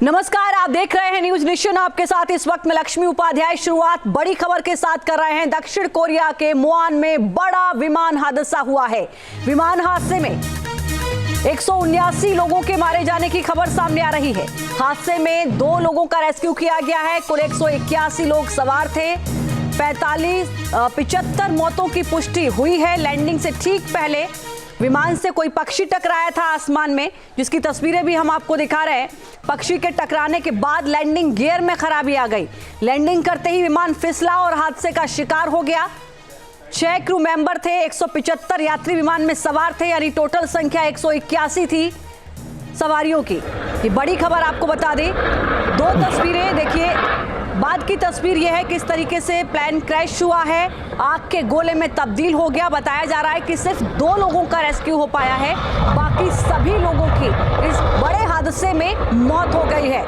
नमस्कार, आप देख रहे हैं न्यूज नेशन। आपके साथ इस वक्त में लक्ष्मी उपाध्याय। शुरुआत बड़ी खबर के साथ कर रहे हैं। दक्षिण कोरिया के मुआन में बड़ा विमान हादसा हुआ है। विमान हादसे में 179 लोगों के मारे जाने की खबर सामने आ रही है। हादसे में 2 लोगों का रेस्क्यू किया गया है। कुल 181 लोग सवार थे। 75 मौतों की पुष्टि हुई है। लैंडिंग से ठीक पहले विमान से कोई पक्षी टकराया था आसमान में, जिसकी तस्वीरें भी हम आपको दिखा रहे हैं। पक्षी के टकराने के बाद लैंडिंग गियर में खराबी आ गई। लैंडिंग करते ही विमान फिसला और हादसे का शिकार हो गया। 6 क्रू मेंबर थे। 175 यात्री विमान में सवार थे, यानी टोटल संख्या 181 थी सवारियों की। ये बड़ी खबर आपको बता दें। 2 तस्वीरें देखिए। बाद की तस्वीर यह है किस तरीके से प्लेन क्रैश हुआ है, आग के गोले में तब्दील हो गया। बताया जा रहा है कि सिर्फ 2 लोगों का रेस्क्यू हो पाया है, बाकी सभी लोगों की इस बड़े हादसे में मौत हो गई है।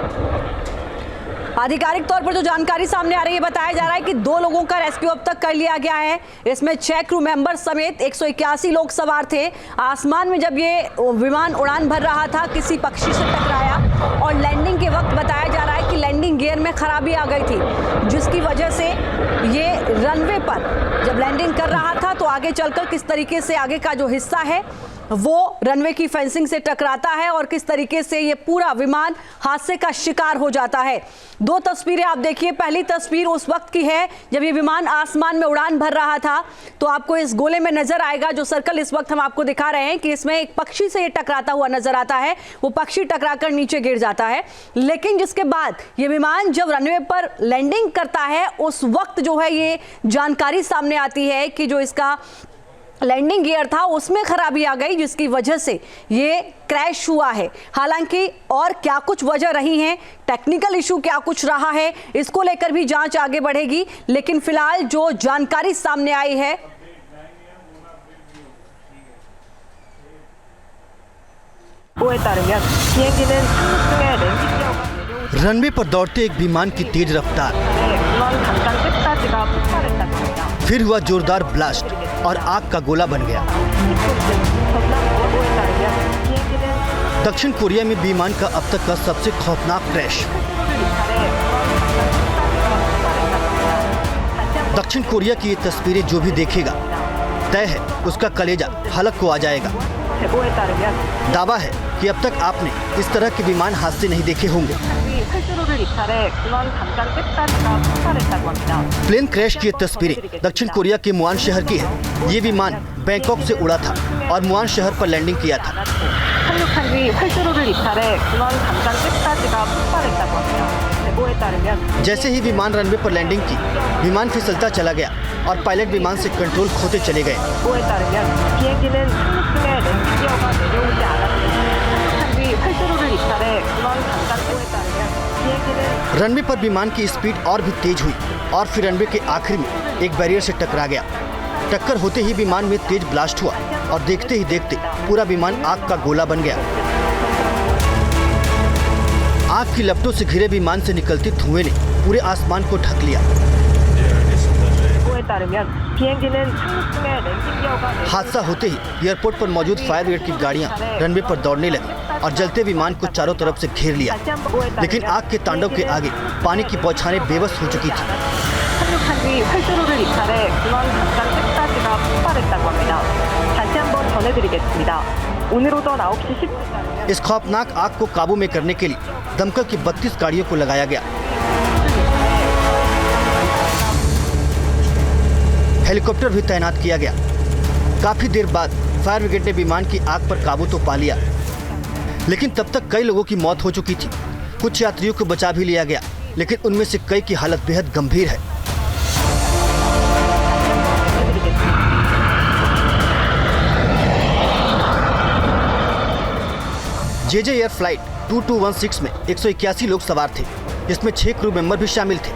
आधिकारिक तौर पर जो जानकारी सामने आ रही है, बताया जा रहा है कि 2 लोगों का रेस्क्यू अब तक कर लिया गया है। इसमें 6 क्रू मेंबर समेत 181 लोग सवार थे। आसमान में जब ये विमान उड़ान भर रहा था, किसी पक्षी से टकराया और लैंडिंग के वक्त बताया जा रहा है कि लैंडिंग गियर में खराबी आ गई थी, जिसकी वजह से ये रनवे पर जब लैंडिंग कर रहा था तो आगे चलकर किस तरीके से आगे का जो हिस्सा है वो रनवे की फेंसिंग से टकराता है और किस तरीके से ये पूरा विमान हादसे का शिकार हो जाता है। 2 तस्वीरें आप देखिए। पहली तस्वीर उस वक्त की है जब ये विमान आसमान में उड़ान भर रहा था, तो आपको इस गोले में नजर आएगा, जो सर्कल इस वक्त हम आपको दिखा रहे हैं, कि इसमें एक पक्षी से ये टकराता हुआ नजर आता है। वो पक्षी टकराकर नीचे गिर जाता है। लेकिन जिसके बाद ये विमान जब रनवे पर लैंडिंग करता है, उस वक्त जो है ये जानकारी सामने आती है कि जो इसका लैंडिंग गियर था उसमें खराबी आ गई, जिसकी वजह से ये क्रैश हुआ है। हालांकि और क्या कुछ वजह रही हैं, टेक्निकल इशू क्या कुछ रहा है, इसको लेकर भी जांच आगे बढ़ेगी। लेकिन फिलहाल जो जानकारी सामने आई है, रनवे पर दौड़ते एक विमान की तेज रफ्तार, फिर हुआ जोरदार ब्लास्ट और आग का गोला बन गया। दक्षिण कोरिया में विमान का अब तक का सबसे खौफनाक क्रैश। दक्षिण कोरिया की ये तस्वीरें जो भी देखेगा, तय है उसका कलेजा हलक को आ जाएगा। दावा है कि अब तक आपने इस तरह के विमान हादसे नहीं देखे होंगे। प्लेन क्रैश की तस्वीरें दक्षिण कोरिया के मुआन शहर की है। ये विमान बैंकॉक से उड़ा था और मुआन शहर पर लैंडिंग किया था। जैसे ही विमान रनवे पर लैंडिंग की, विमान फिसलता चला गया और पायलट विमान से कंट्रोल खोते चले गए। रनवे पर विमान की स्पीड और भी तेज हुई और फिर रनवे के आखिर में एक बैरियर से टकरा गया। टक्कर होते ही विमान में तेज ब्लास्ट हुआ और देखते ही देखते पूरा विमान आग का गोला बन गया। आग की लपटों से घिरे विमान से निकलते धुएं ने पूरे आसमान को ढक लिया। हादसा होते ही एयरपोर्ट पर मौजूद फायर ब्रिगेड की गाड़ियां रनवे पर दौड़ने लगी और जलते विमान को चारों तरफ से घेर लिया। लेकिन आग के तांडव के आगे पानी की बौछारें बेबस हो चुकी थी। इस खौफनाक आग को काबू में करने के लिए दमकल की 32 गाड़ियों को लगाया गया। हेलीकॉप्टर भी तैनात किया गया। काफी देर बाद फायर ब्रिगेड ने विमान की आग पर काबू तो पा लिया, लेकिन तब तक कई लोगों की मौत हो चुकी थी। कुछ यात्रियों को बचा भी लिया गया, लेकिन उनमें से कई की हालत बेहद गंभीर है। जेजे एयर फ्लाइट 2216 में 181 लोग सवार थे, जिसमें 6 क्रू मेंबर भी शामिल थे।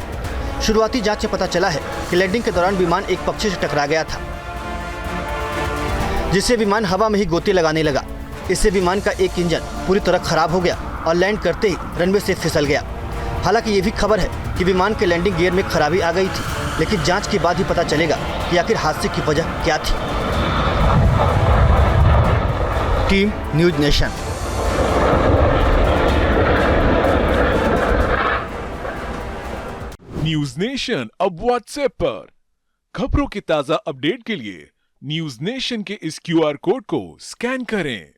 शुरुआती जांच से पता चला है कि लैंडिंग के दौरान विमान एक पक्षी से टकरा गया था, जिससे विमान हवा में ही गोते लगाने लगा। इससे विमान का एक इंजन पूरी तरह खराब हो गया और लैंड करते ही रनवे से फिसल गया। हालांकि ये भी खबर है कि विमान के लैंडिंग गियर में खराबी आ गई थी, लेकिन जांच के बाद ही पता चलेगा कि आखिर हादसे की वजह क्या थी। Team news nation. News nation अब व्हाट्सएप पर। खबरों के ताजा अपडेट के लिए न्यूज नेशन के इस क्यूआर कोड को स्कैन करें।